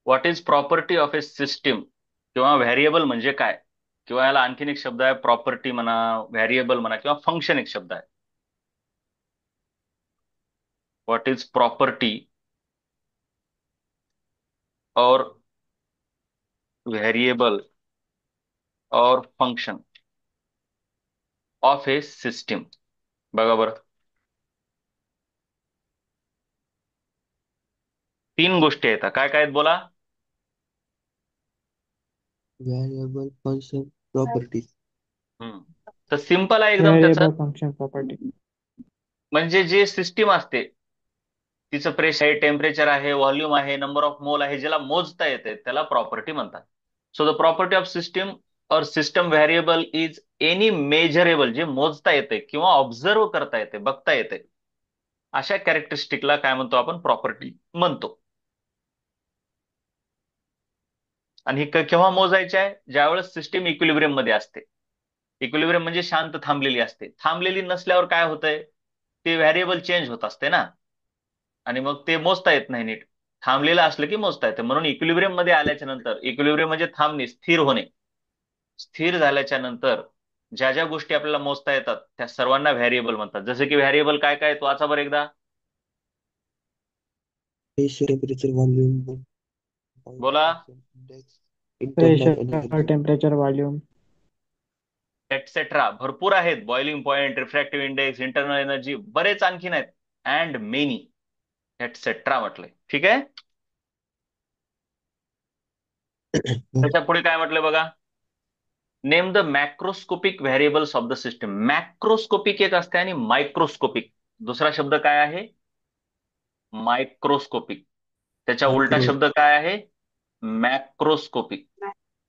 What is property of a system किंवा variable म्हणजे काय, किंवा याला आणखीन एक शब्द आहे प्रॉपर्टी म्हणा, व्हेरिएबल म्हणा, किंवा फंक्शन एक शब्द आहे. व्हॉट इज प्रॉपर्टी और व्हेरिएबल और फंक्शन ऑफ ए सिस्टीम. बघा बरं, तीन गोष्टी आहेत. काय काय आहेत बोला. variable function properties. हम्म. तर सिंपल आहे एकदम त्याचं. Variable function property. म्हणजे जे सिस्टीम असते, तिचं प्रेशर आहे, टेम्परेचर आहे, व्हॉल्यूम आहे, नंबर ऑफ मोल आहे, ज्याला मोजता येते त्याला प्रॉपर्टी म्हणतात. So the property of system or system variable is any measurable, जे मोजता येते किंवा ऑब्झर्व करता येते, बघता येते, अशा कॅरेक्टरिस्टिकला काय म्हणतो आपण, प्रॉपर्टी म्हणतो. आणि ही केव्हा मोजायची आहे, ज्यावेळेस सिस्टीम इक्विलिब्रियम मध्ये असते. इक्विलिब्रियम म्हणजे शांत थांबलेली असते. थांबलेली नसल्यावर काय होतंय, ते व्हेरिएबल चेंज होत असते ना, आणि मग ते मोजता येत नाही नीट. थांबलेलं असलं की मोजता येते. म्हणून इक्विलिब्रियम मध्ये आल्याच्या नंतर, इक्विलिब्रियम म्हणजे थांबणे, स्थिर होणे, स्थिर झाल्याच्या नंतर ज्या ज्या गोष्टी आपल्याला मोजता येतात त्या सर्वांना व्हेरिएबल म्हणतात. जसे की व्हेरिएबल काय काय, तो वाचा बरं एकदा. Pressure, temperature, volume, point, बोला. pressure, index, internal pressure, energy. Temperature, volume. Etcetera भरपूर आहेत. Boiling point, refractive index, internal energy, बरेच आणखीन आहेत. अँड मेनी, एटसेट्रा म्हटलंय. ठीक आहे. त्याच्या पुढे काय म्हटलंय बघा. Name the macroscopic variables of the system. Macroscopic एक असते आणि मायक्रोस्कोपिक दुसरा शब्द काय आहे, मायक्रोस्कोपिक. त्याच्या उलटा Macro. शब्द काय आहे, मॅक्रोस्कोपिक.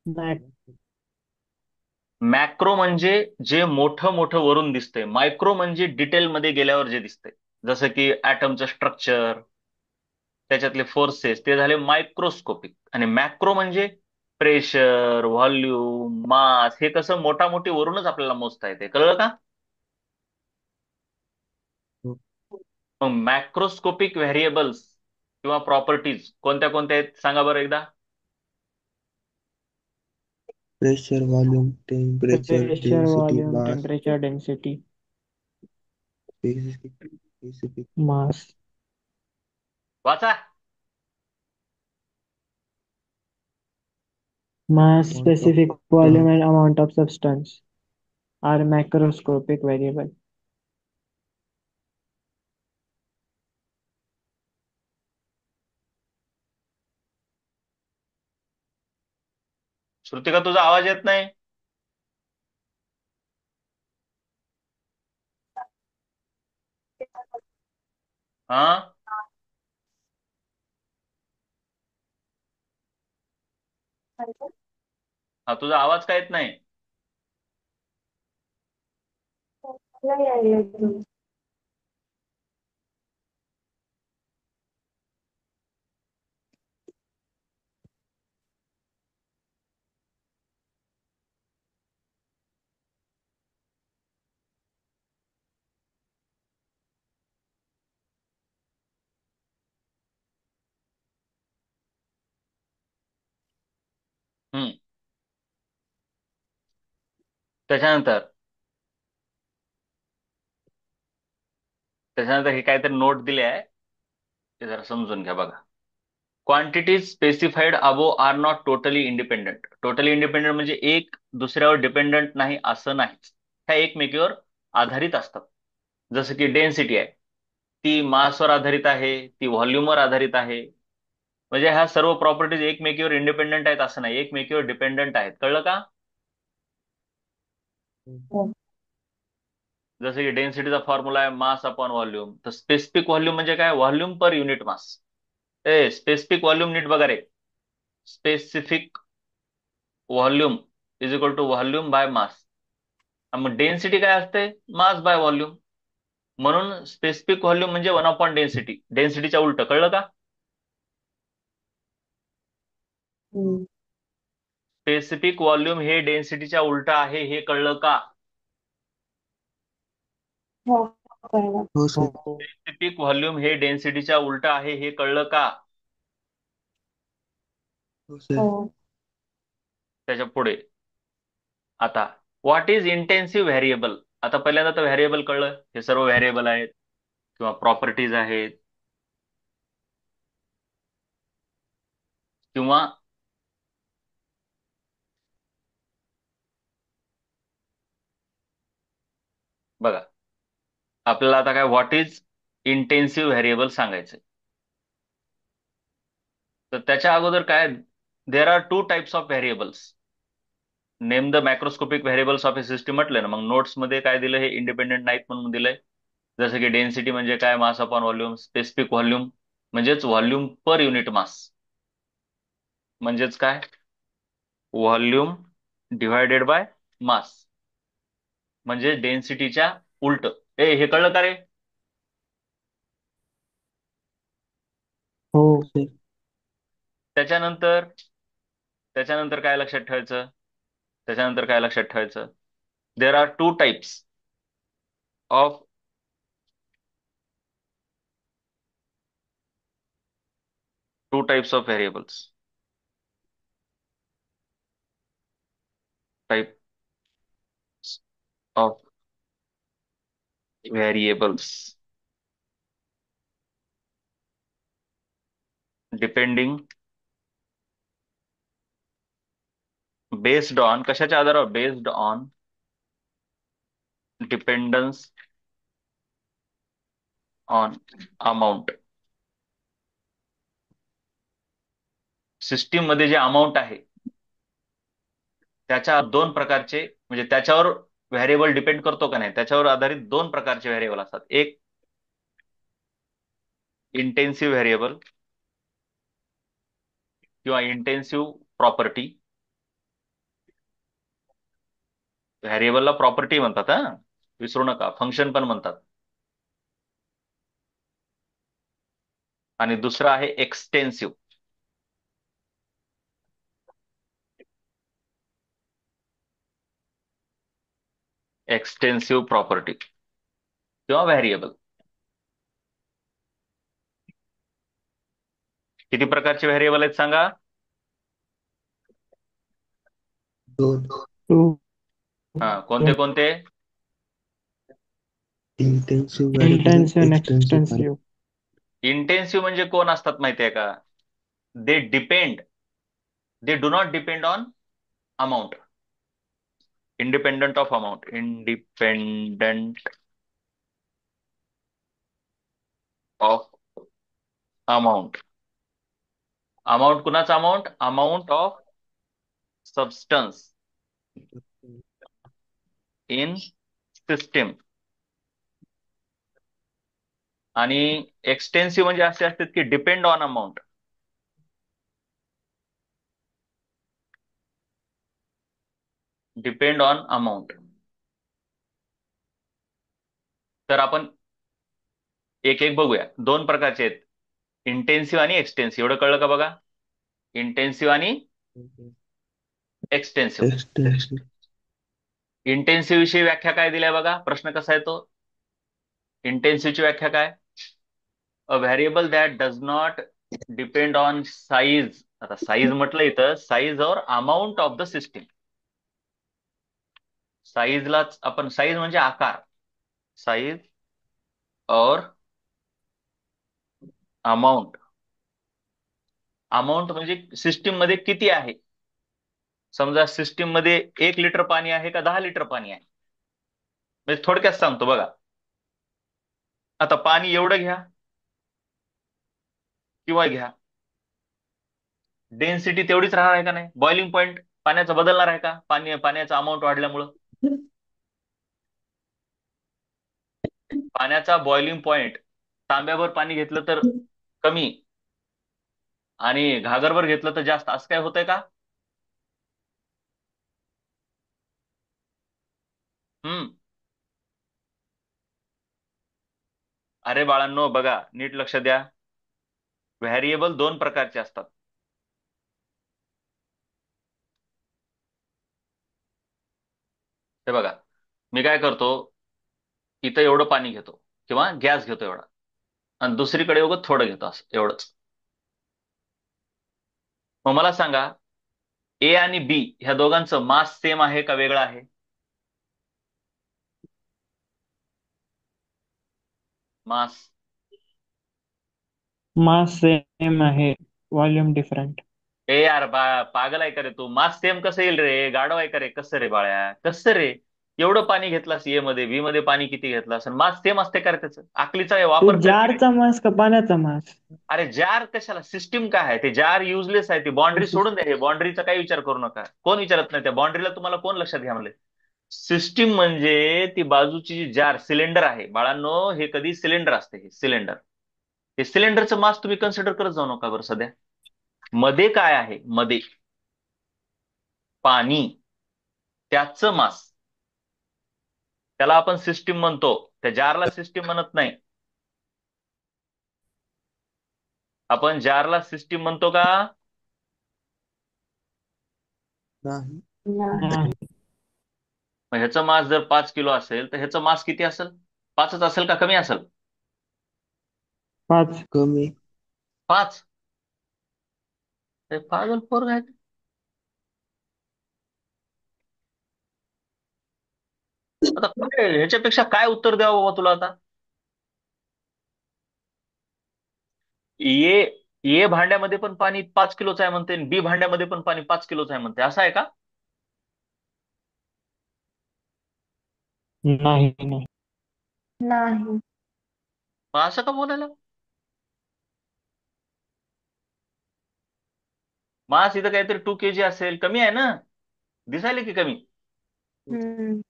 मॅक मॅक्रो म्हणजे जे मोठं मोठं वरून दिसतंय, मायक्रो म्हणजे डिटेलमध्ये गेल्यावर जे दिसतंय. जसं की ॲटमचं स्ट्रक्चर, त्याच्यातले फोर्सेस, ते झाले मायक्रोस्कोपिक. आणि मॅक्रो म्हणजे प्रेशर, व्हॉल्यूम, मास, हे कसं मोठामोठी वरूनच आपल्याला मोजता येते. कळलं का. मग मॅक्रोस्कोपिक व्हेरिएबल्स किंवा प्रॉपर्टीज कोणत्या कोणत्या आहेत सांगा बरं एकदा. Pressure, volume, temperature, pressure, density, volume, mass, temperature, density, specific, specific. मास. वाचा. Mass, Amount of specific volume, and amount of substance are macroscopic variable. Shrutika तुझा आवाज येत नाही. हा. हा, तुझा आवाज का येत नाही. हम्म. त्याच्यानंतर त्याच्यानंतर हे काहीतरी नोट दिले आहे, ते जरा समजून घ्या बघा. Quantities specified above are not totally independent. Totally independent म्हणजे एक दुसऱ्यावर डिपेंडंट नाही असं नाहीच, ह्या एकमेकीवर आधारित असतात. जसं की डेन्सिटी आहे, ती मासवर आधारित आहे, ती व्हॉल्यूमवर आधारित आहे. म्हणजे ह्या सर्व प्रॉपर्टीज एकमेकीवर इंडिपेंडंट आहेत असं नाही, एकमेकीवर डिपेंडंट आहेत. कळलं का. जसं की डेन्सिटीचा फॉर्म्युला आहे मास अपॉन व्हॉल्यूम. तर स्पेसिफिक व्हॉल्यूम म्हणजे काय, volume per unit mass. Specific volume नीट बघा रे. Specific volume is equal to volume by mass. मग डेन्सिटी काय असते, मास बाय व्हॉल्यूम. म्हणून स्पेसिफिक व्हॉल्यूम म्हणजे वन अपॉन डेन्सिटी, डेन्सिटीच्या उलट. कळलं का. स्पेसिफिक व्हॉल्यूम हे डेन्सिटीच्या उलट आहे, हे कळलं का. हो सर. स्पेसिफिक व्हॉल्यूम हे डेन्सिटीच्या उलट आहे, हे कळलं का. हो सर. हो. त्याच्या पुढे आता व्हॉट इज इंटेन्सिव्ह व्हेरिएबल. आता पहिल्यांदा तर व्हेरिएबल कळलं, हे सर्व व्हेरिएबल आहेत किंवा प्रॉपर्टीज आहेत किंवा बघा, आपल्याला आता काय व्हॉट इज इंटेन्सिव्ह व्हेरिएबल सांगायचं. तर त्याच्या अगोदर काय, there are two types of variables. Name the macroscopic variables of a system म्हटलं ना, मग नोट्स मध्ये काय दिलं, हे इंडिपेंडेंट नाहीत म्हणून दिलंय. जसं की डेन्सिटी म्हणजे काय, मास अपॉन व्हॉल्यूम. स्पेसिफिक व्हॉल्यूम म्हणजेच व्हॉल्यूम पर युनिट मास, म्हणजेच काय, व्हॉल्यूम डिव्हायडेड बाय मास, म्हणजे डेन्सिटीच्या उलट. हे कळलं का रे? हो. हो सर. त्याच्यानंतर त्याच्यानंतर काय लक्षात ठेवायचं, त्याच्यानंतर काय लक्षात ठेवायचं, देर are two types of variables. Type of variables depending, based on, कशाच्या आधारावर, based on dependence on amount. System मध्ये जे अमाऊंट आहे त्याच्या दोन प्रकारचे, म्हणजे त्याच्यावर व्हेरिएबल डिपेंड करतो का नाही, त्याच्यावर आधारित दोन प्रकारचे व्हेरिएबल असतात. एक इंटेन्सिव्ह व्हेरिएबल किंवा इंटेन्सिव्ह प्रॉपर्टी. व्हेरिएबलला प्रॉपर्टी म्हणतात, हा विसरू नका, फंक्शन पण म्हणतात. आणि दुसरं आहे एक्सटेन्सिव्ह. एक्सटेन्सिव्ह प्रॉपर्टी किंवा व्हेरिएबल. किती प्रकारचे व्हेरिएबल आहेत सांगा? दोन. टू. हा, कोणते कोणते? इंटेन्सिव्ह व्हेरिएबल आणि इंटेन्सिव्ह आणि एक्सटेन्सिव्ह. एक्सटेन्सिव्ह. इंटेन्सिव्ह म्हणजे कोण असतात माहितीये का? They depend, they do not depend on amount. Independent of amount, independent of amount. Amount कुणाचा amount? Amount of substance in system. आणि एक्सटेन्सिव्ह म्हणजे असे असतात की depend on amount. Depend on amount. तर आपण एक एक बघूया. दोन प्रकारचे आहेत, इंटेन्सिव्ह आणि एक्सटेन्सिव्ह. एवढं कळलं का बघा? इंटेन्सिव्ह आणि एक्सटेन्सिव्ह. एक्सटेन्सिव्ह. इंटेन्सिव्ह विषयी व्याख्या काय दिल्या बघा, प्रश्न कसा येतो. इंटेन्सिव्हची व्याख्या काय? अ variable that does not depend on size. आता साईज म्हटलं इथं, साईज और अमाऊंट ऑफ द सिस्टीम. साईजलाच आपण, साईज म्हणजे आकार, साईज और अमाऊंट. अमाऊंट म्हणजे सिस्टीम मध्ये किती आहे. समजा सिस्टीम मध्ये 1 लिटर पाणी आहे का 10 लिटर पाणी आहे. म्हणजे थोडक्यात सांगतो बघा, आता पाणी एवढं घ्या किंवा घ्या, डेन्सिटी तेवढीच राहणार आहे का नाही? बॉइलिंग पॉईंट पाण्याचा बदलणार आहे का पाण्याचा अमाऊंट वाढल्यामुळं? पाण्याचा बॉइलिंग पॉईंट, तांब्याभर पाणी घेतलं तर कमी आणि घागरभर घेतलं तर जास्त, असं काय होतंय का? हम्म. अरे बाळांनो बघा, नीट लक्ष द्या. व्हेरिएबल दोन प्रकारचे असतात. हे बघा, मी काय करतो, इथं एवढं पाणी घेतो किंवा गॅस घेतो एवढा, आणि दुसरीकडे उगाच थोडं घेतो, असं एवढंच. मग मला सांगा, ए आणि बी ह्या दोघांचं मास सेम आहे का वेगळं आहे? मास. मास सेम आहे, वॉल्यूम डिफरंट. ए यार पागल आहे का रे तू? मास सेम कसं येईल रे? गाढव आहे का रे? कसं रे बाळ्या, कसं रे? एवढं पाणी घेतलास ए मध्ये, बी मध्ये पाणी किती घेतलास, आणि मास सेम असते का रे त्याचं? आकलीचा तू वापर कर की रे. जारचा मास का पाण्याचा मास? अरे जार कशाला? सिस्टीम काय आहे ते? जार युजलेस आहे, ती बाउंड्री सोडून द्या. हे बाउंड्रीचा काही विचार करू नका. कोण विचारत नाही त्या बाउंड्रीला? तुम्हाला कोण लक्षात घ्या म्हणले? सिस्टीम म्हणजे ती बाजूची जी जार सिलेंडर आहे बाळांनो, हे कधी सिलेंडर असते, हे सिलेंडर. हे सिलेंडरचं मास तुम्ही कन्सिडर करत जाऊ नका बरं सध्या. मध्ये काय आहे? मध्ये पाणी, त्याचं मास, त्याला आपण सिस्टीम म्हणतो. त्या जारला सिस्टीम म्हणत नाही. आपण जारला सिस्टीम म्हणतो का? नाही. नाही. मग ह्याचं मास जर 5 किलो असेल तर ह्याचं मास किती असेल? 5च असेल का कमी असेल? 5. कमी. 5. पागल पोरग आहे. आता काय ह्याच्यापेक्षा काय उत्तर द्यावं बाबा तुला आता? ये ये भांड्यामध्ये पण पाणी 5 किलोचं आहे म्हणते, बी भांड्यामध्ये पण पाणी 5 किलोचं आहे म्हणते, असं आहे का? नाही नाही. नाही. मग असं का बोलायला? मास इथं काहीतरी 2 kg असेल, कमी आहे ना? दिसायला की कमी? हम्म.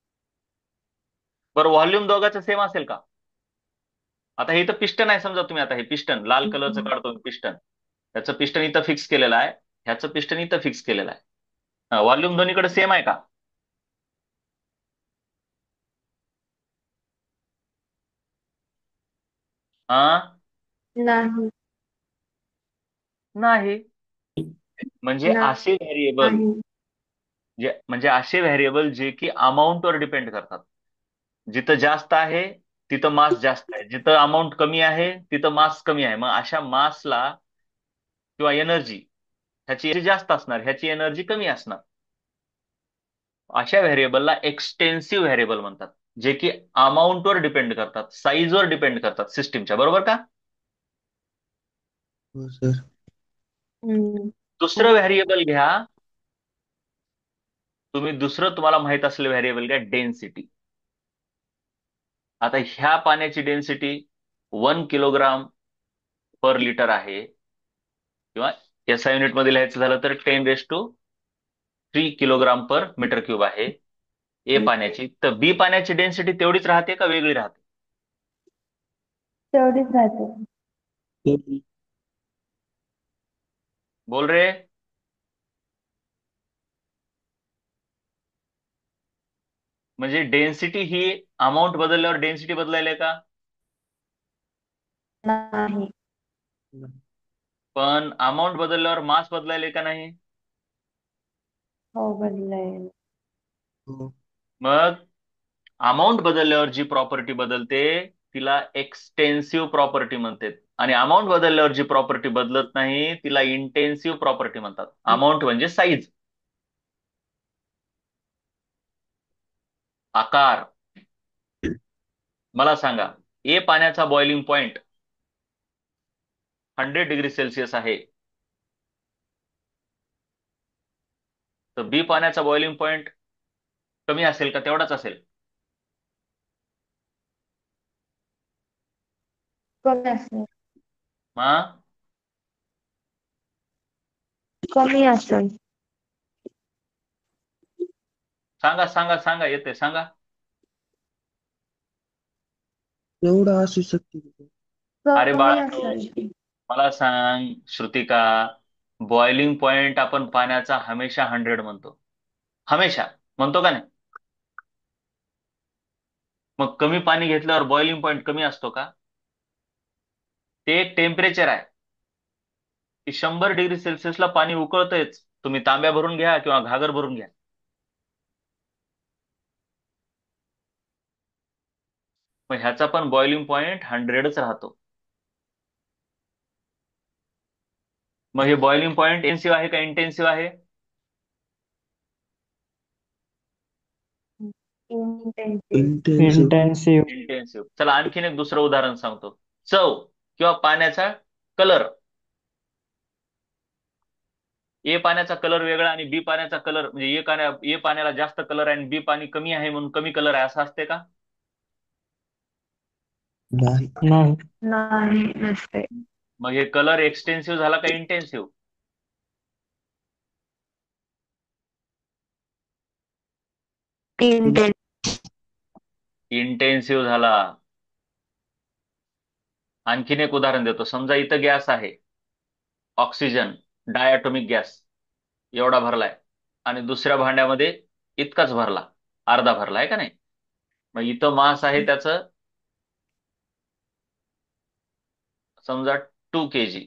बरं व्हॉल्यूम दोघांचं सेम असेल का? आता हे इथं पिस्टन आहे समजा, तुम्ही आता हे पिस्टन लाल कलरचं काढतो पिस्टन, त्याचं पिस्टन इथं फिक्स केलेलं आहे, ह्याचं पिस्टन इथं फिक्स केलेलं आहे. व्हॉल्यूम दोन्हीकडे सेम आहे का? हा? नाही. नाही. म्हणजे असे व्हेरिएबल, नाही. जे म्हणजे असे व्हेरिएबल जे की अमाऊंटवर डिपेंड करतात. जिथं जास्त आहे तिथं मास जास्त आहे, जिथं अमाऊंट कमी आहे तिथं मास कमी आहे. मग अशा मासला किंवा एनर्जी, ह्याची energy जास्त असणार, ह्याची एनर्जी कमी असणार. अशा व्हेरिएबलला एक्सटेन्सिव्ह व्हेरिएबल म्हणतात, जे की अमाऊंटवर डिपेंड करतात, साईजवर डिपेंड करतात सिस्टीमच्या, बरोबर का? हो सर. हम्म. दुसरं व्हेरिएबल घ्या तुम्ही, दुसरं तुम्हाला माहित असलेलं व्हेरिएबल घ्या, डेन्सिटी. आता ह्या पाण्याची डेन्सिटी 1 किलोग्राम पर लिटर आहे, किंवा एसआय युनिट मध्ये लिहायचं झालं तर 10⁻³ किलोग्राम पर मीटर क्यूब आहे ए पाण्याची. तर बी पाण्याची डेन्सिटी तेवढीच राहते का वेगळी राहते? तेवढीच राहते. कमी. बोल रे. म्हणजे डेन्सिटी ही अमाऊंट बदलल्यावर डेन्सिटी बदलायला का? नाही. पण अमाऊंट बदलल्यावर मास बदलायला का नाही? हो, बदलेल. हो. मग अमाऊंट बदलल्यावर जी प्रॉपर्टी बदलते तिला एक्सटेन्सिव्ह प्रॉपर्टी म्हणतात, आणि अमाऊंट बदलल्यावर जी प्रॉपर्टी बदलत नाही तिला इंटेन्सिव्ह प्रॉपर्टी म्हणतात. अमाऊंट म्हणजे साईज, आकार. मला सांगा, ए पाण्याचा बॉइलिंग पॉइंट 100 डिग्री सेल्सिअस आहे, तर बी पाण्याचा बॉइलिंग पॉइंट कमी असेल का तेवढाच असेल? कमी असेल. हा? कमी असेल. सांगा सांगा सांगा, येते सांगा. एवढं असू शकते. अरे कमी बाळा, असेल. मला सांग श्रुतिका, बॉइलिंग पॉइंट आपण पाण्याचा हमेशा 100 म्हणतो, हमेशा म्हणतो का नाही? मग कमी पाणी घेतल्यावर बॉइलिंग पॉइंट कमी असतो का? ते एक टेम्परेचर आहे की 100 डिग्री सेल्सिअसला पाणी उकळतंयच, तुम्ही तांब्या भरून घ्या किंवा घागर भरून घ्या. मग ह्याचा पण बॉइलिंग पॉइंट 100च राहतो. मग हे बॉइलिंग पॉइंट इंटेन्सिव्ह आहे का इंटेन्सिव्ह आहे? इंटेन्सिव्ह. इंटेन्सिव्ह. इंटेन्सिव्ह. इंटेन्सिव्ह. चला आणखीन एक दुसरं उदाहरण सांगतो. चव किंवा पाण्याचा कलर. ए पाण्याचा कलर वेगळा आणि बी पाण्याचा कलर म्हणजे ए पाण्याला जास्त कलर आहे आणि बी पाणी कमी आहे म्हणून कमी कलर आहे असं असते का? नाही. नाही. नाही, नसते. मग हे कलर एक्सटेन्सिव्ह झाला का इंटेन्सिव्ह? इंटेन्सिव्ह. इंटेन्सिव्ह झाला. आणखीन एक उदाहरण देतो. समजा इथं गॅस आहे, ऑक्सिजन, डायटॉमिक गॅस एवढा भरलाय आणि दुसऱ्या भांड्यामध्ये इतकाच भरला, अर्धा भरला आहे का नाही? मग इथं मास आहे त्याचं समजा 2 kg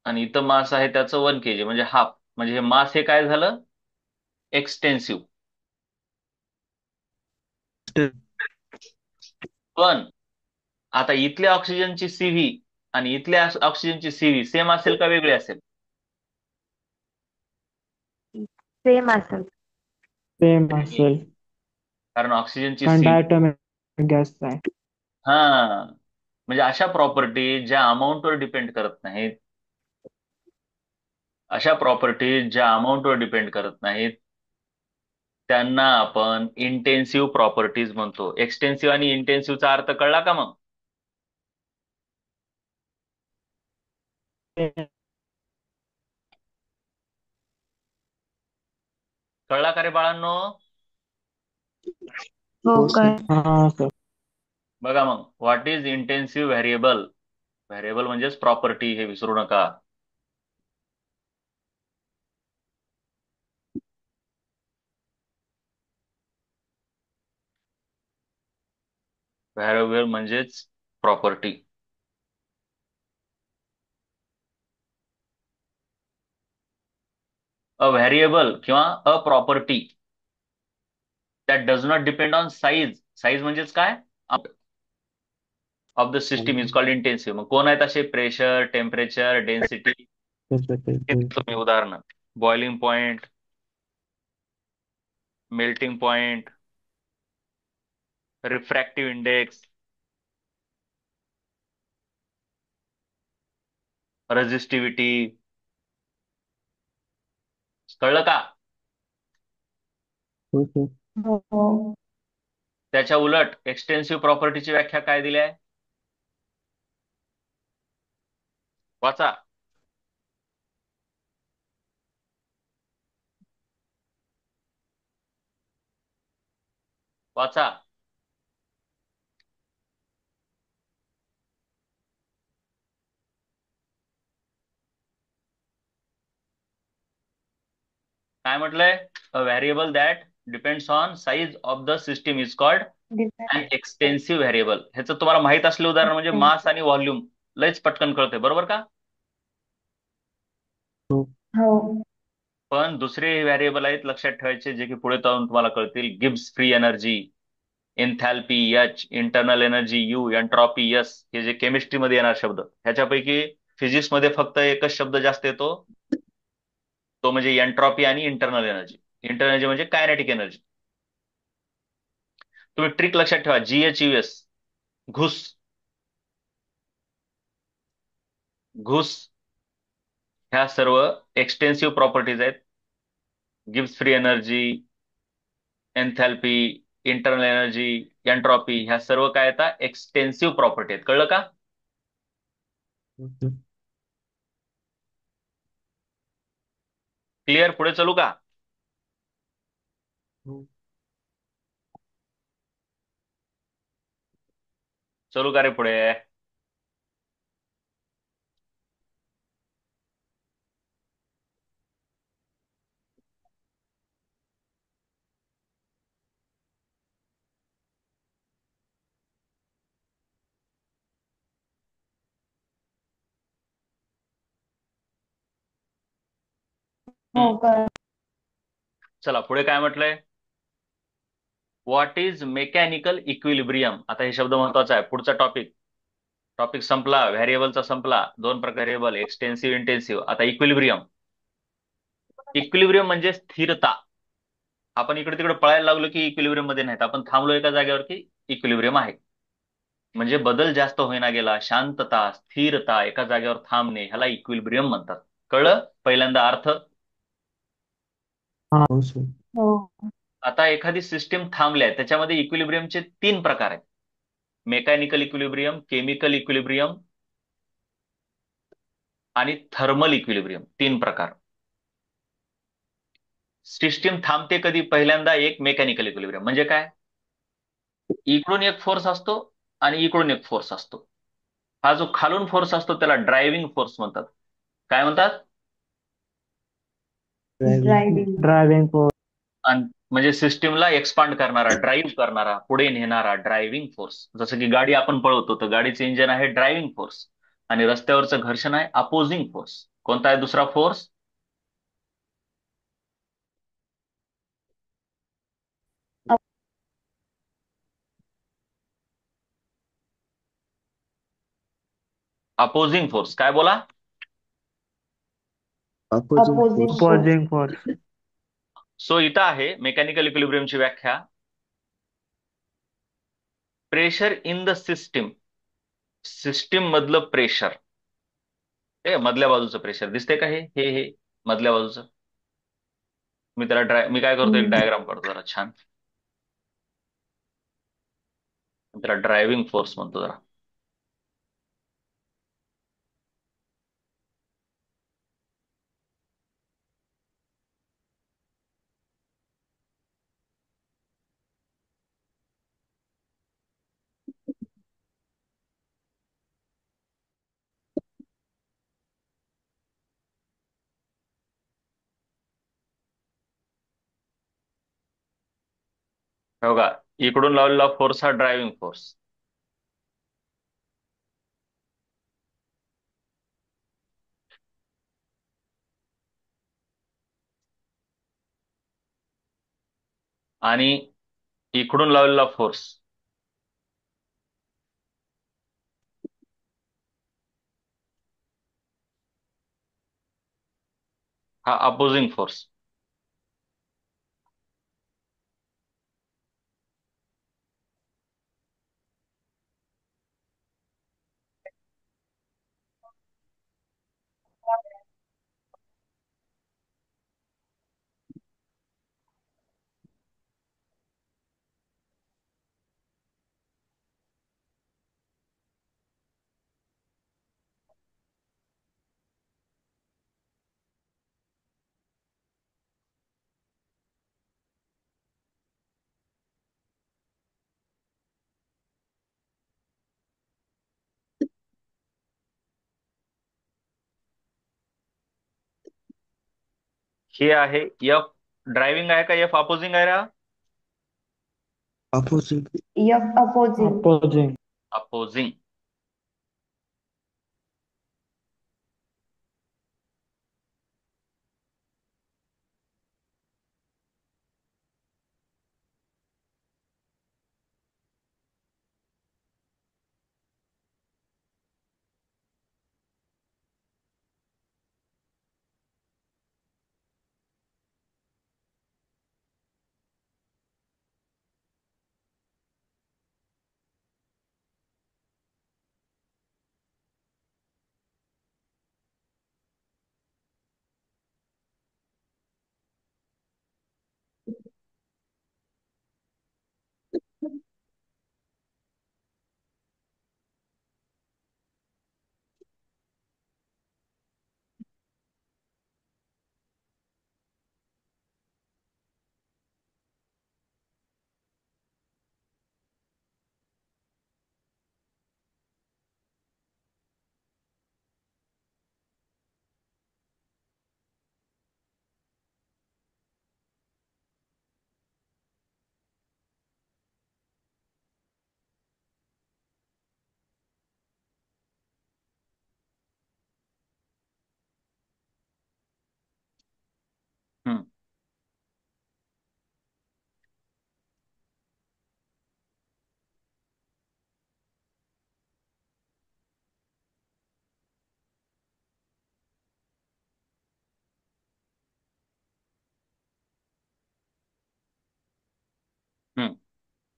आणि इथं मास आहे त्याचं 1 kg म्हणजे हाफ. म्हणजे हे मास हे काय झालं? एक्सटेन्सिव्ह. पण आता इथल्या ऑक्सिजनची सीव्ही आणि इथल्या ऑक्सिजनची सीव्ही सेम असेल का वेगळी असेल? सेम असेल. सेम असेल. कारण ऑक्सिजनची कारण सीव्ही. डायटॉमिक गॅस आहे. हा, म्हणजे अशा प्रॉपर्टी ज्या अमाऊंटवर डिपेंड करत नाहीत, त्यांना आपण इंटेन्सिव्ह प्रॉपर्टीज म्हणतो. एक्सटेन्सिव्ह आणि इंटेन्सिव्हचा अर्थ कळला का मग? कळला का रे बाळांनो? हो हो काय. सर. हा सर. बघा मग, what is intensive variable? Variable म्हणजेच प्रॉपर्टी, हे विसरू नका. व्हेरिएबल म्हणजेच प्रॉपर्टी. अ व्हेरिएबल किंवा a property that does not depend on size. Size म्हणजेच काय? Of the system is called intensive. मग कोण आहेत असे? Pressure, temperature, density. तुम्ही उदाहरण: boiling point, melting point, refractive index, resistivity. कळलं का? हो सर. हो. त्याच्या उलट एक्सटेन्सिव्ह प्रॉपर्टीची व्याख्या काय दिली आहे? वाचा. वाचा. काय म्हटलंय? A variable that depends on size of the system is called an extensive variable. ह्याचं तुम्हाला माहित असलं उदाहरण म्हणजे मास आणि व्हॉल्यूम. लयच पटकन कळते, बरोबर का? हो. हो. पण दुसरे व्हेरिएबल आहेत लक्षात ठेवायचे, जे की पुढे जाऊन तुम्हाला कळतील. Gibbs free energy, एन्थॅल्पी H, internal energy you, entropy S. हे जे केमिस्ट्रीमध्ये येणार शब्द, ह्याच्यापैकी फिजिक्स मध्ये फक्त एकच शब्द जास्त येतो, तो म्हणजे एंट्रॉपी आणि इंटरनल एनर्जी. इंटरनल एनर्जी म्हणजे कायनेटिक एनर्जी. तुम्ही ट्रिक लक्षात ठेवा. GHUS, घुस. घुस ह्या सर्व एक्सटेन्सिव्ह प्रॉपर्टीज आहेत. Gibbs free energy, एन्थॅल्पी, internal energy, entropy, ह्या सर्व काय येतात? एक्सटेन्सिव्ह प्रॉपर्टी आहेत. कळलं का? हो सर. क्लिअर? पुढे चलू का? हो. चलू का रे पुढे? हो काय. चला पुढे काय म्हटलंय? What is mechanical equilibrium. आता हे शब्द महत्वाचा आहे. पुढचा टॉपिक टॉपिक संपला, व्हेरिएबलचा संपला. दोन प्रकार व्हेरिएबल, एक्सटेन्सिव्ह, इंटेन्सिव्ह. आता इक्विलिब्रियम. इक्विलिब्रियम म्हणजे स्थिरता. आपण इकडे तिकडे पळायला लागलो की इक्विलिब्रियम मध्ये नाहीत, आपण थांबलो एका जागेवर की इक्विलिब्रियम आहे. म्हणजे बदल जास्त होईना गेला, शांतता, स्थिरता, एका जागेवर थांबणे, ह्याला इक्विलिब्रियम म्हणतात. कळलं पहिल्यांदा अर्थ? हो सर. हो. आता एखादी सिस्टीम थांबली आहे, त्याच्यामध्ये इक्विलिब्रियमचे तीन प्रकार आहेत. मेकॅनिकल इक्विलिब्रियम, केमिकल इक्विलिब्रियम आणि थर्मल इक्विलिब्रियम, तीन प्रकार. सिस्टीम थांबते कधी? पहिल्यांदा एक मेकॅनिकल इक्विलिब्रियम म्हणजे काय? इकडून एक फोर्स असतो आणि इकडून एक फोर्स असतो. हा जो खालून फोर्स असतो त्याला ड्रायव्हिंग फोर्स म्हणतात. काय म्हणतात? ड्रायव्हिंग. ड्रायव्हिंग. Driving force. म्हणजे सिस्टीमला एक्सपांड करणारा, ड्राईव्ह करणारा, पुढे नेणारा ड्रायव्हिंग फोर्स. जसं की गाडी आपण पळवतो तर गाडीचे इंजिन आहे ड्रायव्हिंग फोर्स, आणि रस्त्यावरचं घर्षण आहे अपोजिंग फोर्स. कोणता आहे दुसरा फोर्स? Opposing force. काय बोला? Opposing opposite force. Force. Opposing force. So इथं आहे मेकॅनिकल इक्विलिब्रियमची व्याख्या. Pressure in the system. System मधलं प्रेशर, हे मधल्या बाजूचं प्रेशर दिसते का? हे मधल्या बाजूचं. मी काय करतो, एक डायग्राम काढतो जरा छान. त्याला ड्रायव्हिंग फोर्स म्हणतो जरा. हे बघा, इकडून लावलेला फोर्स हा ड्रायव्हिंग फोर्स. आणि इकडून लावलेला फोर्स हा अपोजिंग फोर्स. हे आहे एफ ड्रायव्हिंग आहे का एफ अपोजिंग आहे रा? Opposing. F opposite. Opposing. Opposing.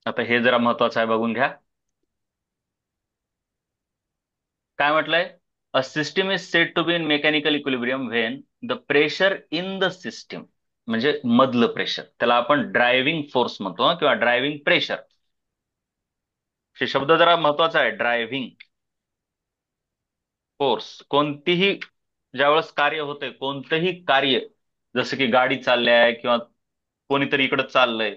आता हे जरा महत्वाचं आहे, बघून घ्या. काय म्हटलंय? A system is said to be in mechanical equilibrium when the pressure in the system, म्हणजे मधलं प्रेशर, त्याला आपण ड्रायव्हिंग फोर्स म्हणतो किंवा ड्रायव्हिंग प्रेशर. हे शब्द जरा महत्वाचा आहे, ड्रायव्हिंग फोर्स. कोणतीही ज्यावेळेस कार्य होते, कोणतंही कार्य, जसं की गाडी चालली आहे किंवा कोणीतरी इकडे चाललंय,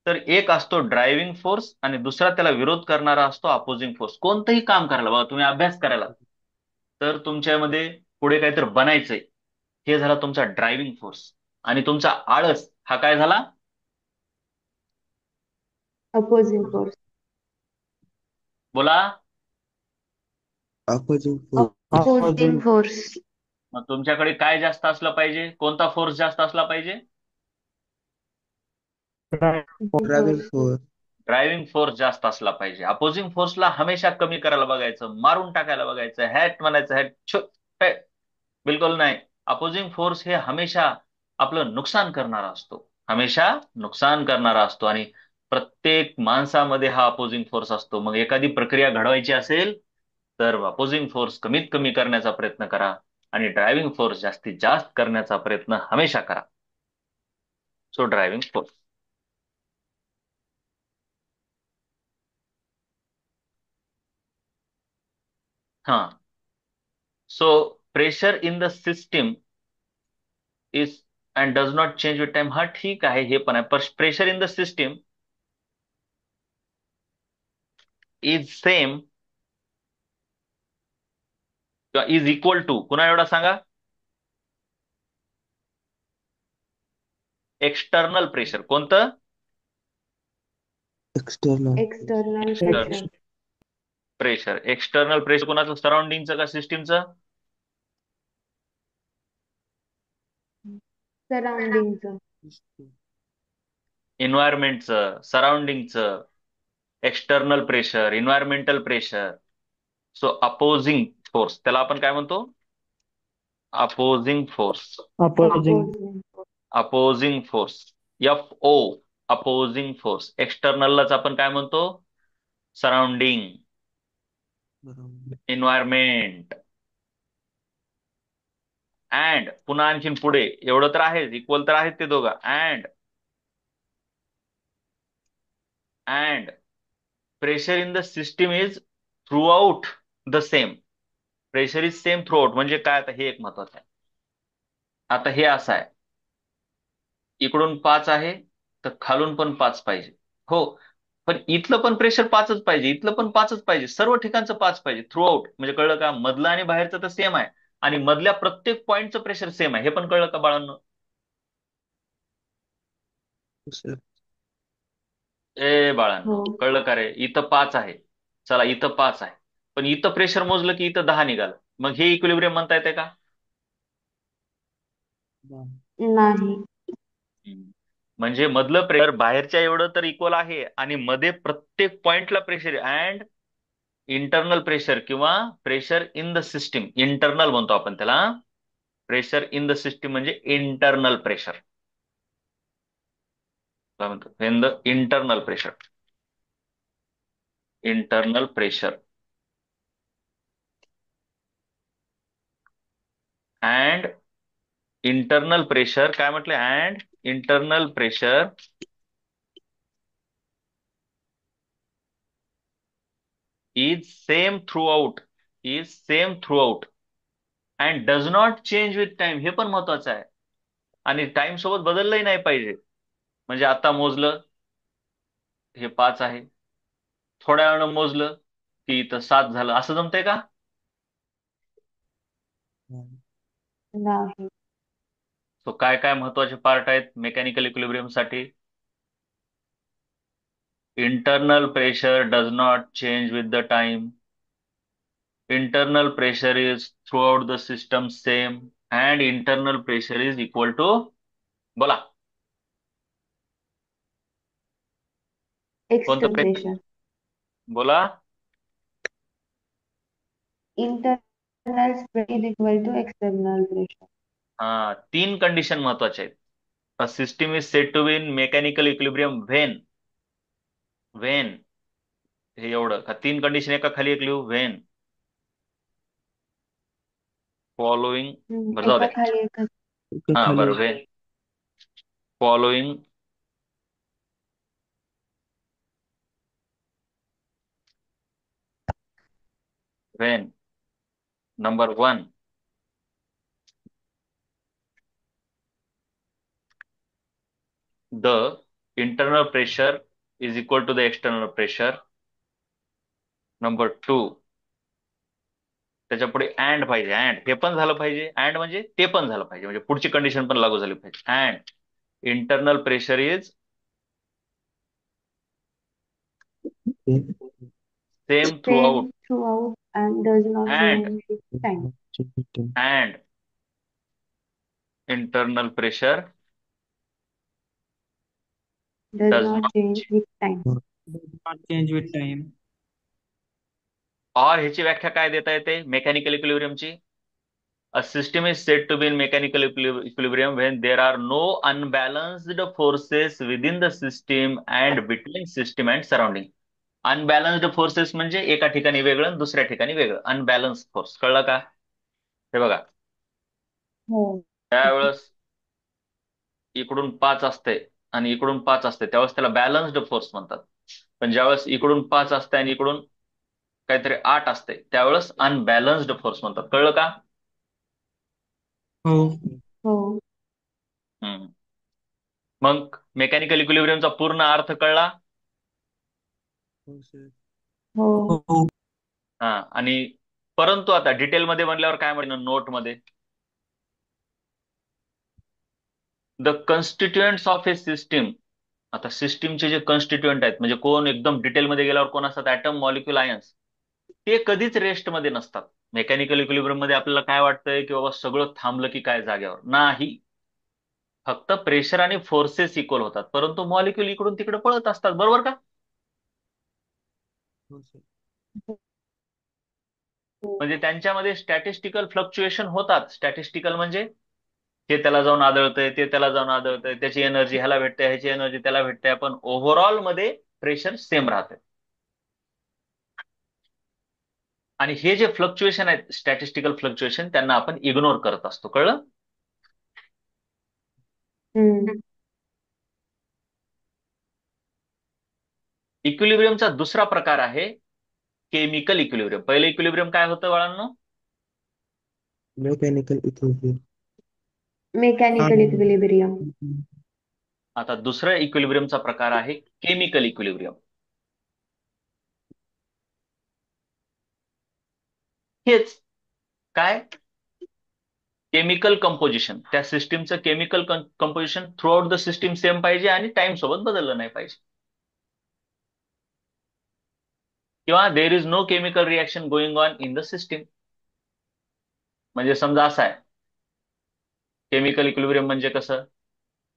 तर एक असतो ड्रायव्हिंग फोर्स आणि दुसरा त्याला विरोध करणारा असतो अपोजिंग फोर्स. कोणतंही काम करायला, बघा तुम्ही अभ्यास करायला, तर तुमच्यामध्ये पुढे काहीतरी बनायचंय, हे झाला तुमचा ड्रायव्हिंग फोर्स. आणि तुमचा आळस हा काय झाला? Opposing force. बोला. Opposing force. Opposing force. मग तुमच्याकडे काय जास्त असलं पाहिजे? कोणता फोर्स जास्त असला पाहिजे? Driving force. ड्रायव्हिंग फोर्स जास्त असला पाहिजे. अपोजिंग फोर्सला हमेशा कमी करायला बघायचं, मारून टाकायला बघायचं, हॅट म्हणायचं, हॅट. बिलकुल नाही. अपोजिंग फोर्स हे हमेशा आपलं नुकसान करणारा असतो, हमेशा नुकसान करणारा असतो. आणि प्रत्येक माणसामध्ये हा अपोजिंग फोर्स असतो. मग एखादी प्रक्रिया घडवायची असेल तर अपोजिंग फोर्स कमीत कमी करण्याचा प्रयत्न करा आणि ड्रायव्हिंग फोर्स जास्तीत जास्त करण्याचा प्रयत्न हमेशा करा. So driving force. हा. So pressure in the system is and does not change with time. हा ठीक आहे, हे पण आहे. पण pressure in the system is same किंवा इज इक्वल टू, कुणा एवढा सांगा? External pressure. कोणतं? External. External external pressure. Pressure. External pressure कोणाचं? सराउंडिंगचं का सिस्टीमचं? सराउंडिंगचं. इन्व्हायरमेंटचं, सराउंडिंगचं. External pressure, environmental pressure. So opposing force, त्याला आपण काय म्हणतो? Opposing force. Opposing. Opposing. Opposing force, F O. Opposing force. एक्सटर्नललाच आपण काय म्हणतो? Surrounding, Around. इन्व्हायरमेंट. अँड पुन्हा आणखीन पुढे एवढं तर आहेच, इक्वल तर आहेत ते दोघं. And pressure in the system is throughout the same. Pressure is same through out म्हणजे काय? आता हे एक महत्वाचं आहे. आता हे असं आहे, इकडून 5 आहे तर खालून पण 5 पाहिजे. हो, पण इथलं पण प्रेशर 5च पाहिजे, इथलं पण 5च पाहिजे, सर्व ठिकाणचं 5 पाहिजे थ्रू आउट. म्हणजे कळलं का? मधलं आणि बाहेरचं तर सेम आहे आणि मधल्या प्रत्येक पॉईंटचं प्रेशर सेम आहे. हे पण कळलं का बाळांनो? Sir. ए हो. बाळांनो, कळलं का रे? इथं 5 आहे, चला इथं 5 आहे, पण इथं प्रेशर मोजलं की इथं 10 निघालं. मग हे इक्विलिब्रियम म्हणता येते का? नाही. हम्म. म्हणजे मधलं प्रेशर बाहेरच्या एवढं तर इक्वल आहे आणि मध्ये प्रत्येक पॉइंटला प्रेशर. अँड इंटरनल प्रेशर किंवा pressure in the system, internal म्हणतो आपण त्याला. प्रेशर इन द सिस्टीम म्हणजे इंटरनल प्रेशर. काय म्हणतो? In the internal pressure. Internal pressure and internal pressure काय म्हटलं? And internal pressure is same through out. Is same through out and does not change with time. हे पण महत्वाचं आहे. आणि टाइम सोबत बदललंही नाही पाहिजे. म्हणजे आता मोजलं हे 5 आहे, थोड्या वेळानं मोजलं की इथं 7 झालं, असं जमतंय का? नाही. सो काय काय महत्वाचे पार्ट आहेत मेकॅनिकल इक्विलिब्रियम साठी? Internal pressure does not change with the time. Internal pressure is throughout the system same and internal pressure is equal to, बोला, कोणतं एक्सटर्नल प्रेशर? प्रेशर. बोला. Internal is equal to external pressure. हा, 3 condition महत्वाचे आहेत. A system is said to be in mechanical equilibrium when when हे एवढं का तीन कंडिशन एका खाली एक लिहू व्हेन फॉलोइंग बरं जाऊ एका द्या खाली एकच. एका हा खाली बरं when following when number one the internal pressure is equal to the external pressure. Number two त्याच्या पुढे अँड पाहिजे अँड हे पण झालं पाहिजे अँड म्हणजे ते पण झालं पाहिजे म्हणजे पुढची कंडिशन पण लागू झाली पाहिजे and internal pressure is same through Same out throughout and does not and change with time. And internal pressure Does does not change not with time. Does not change with time. और ह्याची व्याख्या काय देता येते mechanical इक्विलिब्रियमची A system is said to be in mechanical equilibrium when there are no unbalanced forces within the system and between system and surrounding. Unbalanced forces म्हणजे एका ठिकाणी वेगळं आणि दुसऱ्या ठिकाणी वेगळं अनबॅलन्स फोर्स कळलं का हे बघा हो. त्यावेळेस इकडून पाच असते आणि इकडून पाच असते त्यावेळेस त्याला बॅलन्स्ड फोर्स म्हणतात पण ज्यावेळेस इकडून पाच असते आणि इकडून काहीतरी आठ असते त्यावेळेस अनबॅलन्स्ड फोर्स म्हणतात कळलं का हो. हो. हम्म. मग मेकॅनिकल इक्विलिब्रियमचा पूर्ण अर्थ कळला हो सर हो. हो. हा आणि परंतु आता डिटेलमध्ये म्हणल्यावर काय म्हणणं नोटमध्ये the constituents of a system आता सिस्टीमचे जे कन्स्टिट्युएंट आहेत म्हणजे कोण एकदम डिटेलमध्ये गेल्यावर कोण असतात ऍटम मॉलिक्यूल आयन्स ते कधीच रेस्टमध्ये नसतात मेकॅनिकल इक्विलिब्रियम मध्ये आपल्याला काय वाटतंय की बाबा सगळं थांबलं की काय जागेवर नाही फक्त प्रेशर आणि फोर्सेस इक्वल होतात परंतु मॉलिक्यूल इकडून तिकडे पळत असतात बरोबर का हो सर म्हणजे त्यांच्यामध्ये स्टॅटिस्टिकल फ्लक्च्युएशन होतात स्टॅटिस्टिकल म्हणजे हे त्याला जाऊन आदळतंय ते त्याला जाऊन आदळतंय त्याची एनर्जी ह्याला भेटते ह्याची एनर्जी त्याला भेटते पण ओव्हरऑल मध्ये प्रेशर सेम राहते आणि हे जे फ्लक्च्युएशन आहेत स्टॅटिस्टिकल फ्लक्च्युएशन त्यांना आपण इग्नोर करत असतो कळलं हम्म. इक्विलिब्रियमचा दुसरा प्रकार आहे केमिकल इक्विलिब्रियम पहिलं इक्विलिब्रियम काय होतं बाळांनो मेकॅनिकल इक्विलिब्रियम मेकॅनिकल इक्विलिब्रियम. आता दुसरा इक्विलिब्रियमचा प्रकार आहे केमिकल इक्विलिब्रियम हेच काय केमिकल कंपोजिशन त्या सिस्टीमचं chemical composition throughout the system same पाहिजे आणि टाइम सोबत बदललं नाही पाहिजे किंवा there is no chemical reaction going on in the system म्हणजे समजा असं आहे केमिकल इक्विलिब्रियम म्हणजे कसं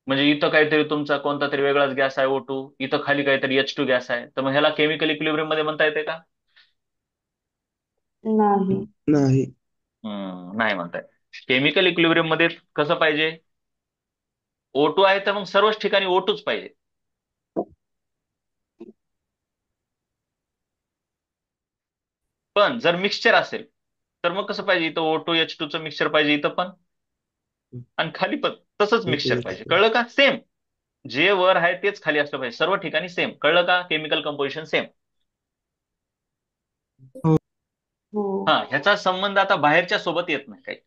म्हणजे इथं काहीतरी तुमचा कोणता तरी वेगळाच गॅस आहे O2 इथं खाली काहीतरी H2 गॅस आहे तर मग ह्याला केमिकल इक्विलिब्रियम मध्ये म्हणता येते का नाही. नाही नाही म्हणताय केमिकल इक्विलिब्रियम मध्ये कसं पाहिजे O2 आहे तर मग सर्वच ठिकाणी O2च पाहिजे पण जर मिक्सचर असेल तर मग कसं पाहिजे इथं O2 H2 चं मिक्सचर पाहिजे इथं पण आणि खाली पण तसंच मिक्सचर पाहिजे कळलं का सेम जे वर आहे तेच खाली असलं पाहिजे सर्व ठिकाणी सेम कळलं का केमिकल कंपोजिशन सेम हो. हा ह्याचा संबंध आता बाहेरच्या सोबत येत नाही काही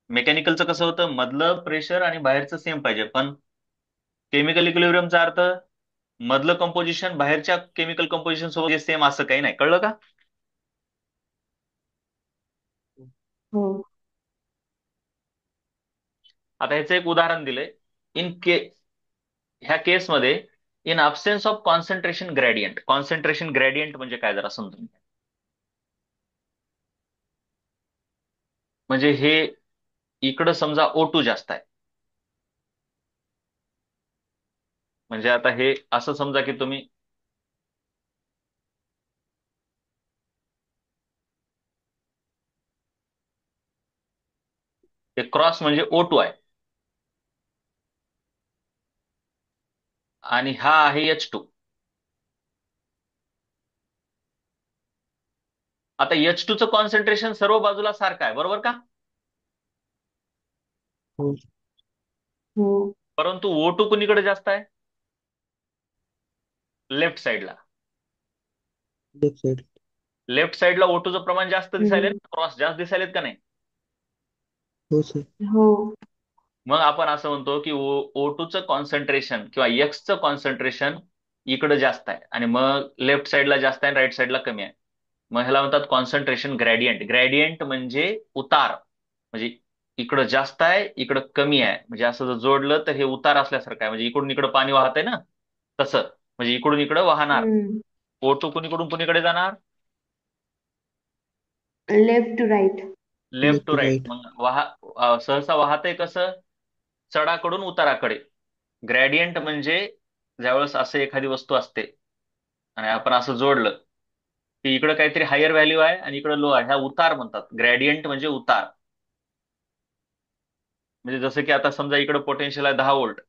मेकॅनिकलचं कसं होतं मधलं प्रेशर आणि बाहेरचं सेम पाहिजे पण केमिकल इक्विलिब्रियमचा अर्थ मधलं कंपोजिशन बाहेरच्या केमिकल कंपोजिशन सोबत सेम असं काही नाही कळलं का हो. आता ह्याचं एक उदाहरण दिलंय इन के ह्या केसमध्ये in absence of concentration gradient म्हणजे काय जरा समजून घ्या म्हणजे हे इकडं समजा O2 जास्त आहे म्हणजे आता हे असं समजा की तुम्ही हे क्रॉस म्हणजे O2 आहे आणि हा आहे H2 आता H2 चं कॉन्सन्ट्रेशन सर्व बाजूला सारखं आहे, बरोबर का? हो. हो. परंतु O2 कुणीकडे जास्त आहे? लेफ्ट साईडला. Left side. लेफ्ट साईडला O2 चं प्रमाण जास्त दिसायले, हम्म. क्रॉस जास्त दिसायलेत का नाही? हो सर. हो. मग आपण असं म्हणतो की O2 चं कॉन्सन्ट्रेशन किंवा X चं कॉन्सन्ट्रेशन इकडे जास्त आहे, आणि मग लेफ्ट साईडला जास्त आहे, राईट साईडला कमी आहे. मग ह्याला म्हणतात कॉन्सन्ट्रेशन ग्रॅडियंट. ग्रॅडियंट म्हणजे उतार. म्हणजे इकडं जास्त आहे, इकडं कमी आहे, म्हणजे असं जर जोडलं तर हे उतार असल्यासारखं आहे. म्हणजे इकडून इकडं पाणी वाहत आहे ना, तसं. म्हणजे इकडून इकडं वाहणार. हम्म. O2 कुणीकडून कुणीकडे जाणार? Left to right. Left left to to right. Right. मग सहसा वाहतंय कसं? चढाकडून उताराकडे. ग्रॅडियंट म्हणजे ज्यावेळेस असं एखादी वस्तू असते आणि आपण असं जोडलं की इकडं काहीतरी हायर व्हॅल्यू आहे आणि इकडं लो आहे, ह्या उतार म्हणतात. ग्रॅडियंट म्हणजे उतार. म्हणजे जसं की आता समजा इकडं पोटेन्शियल आहे 10 व्होल्ट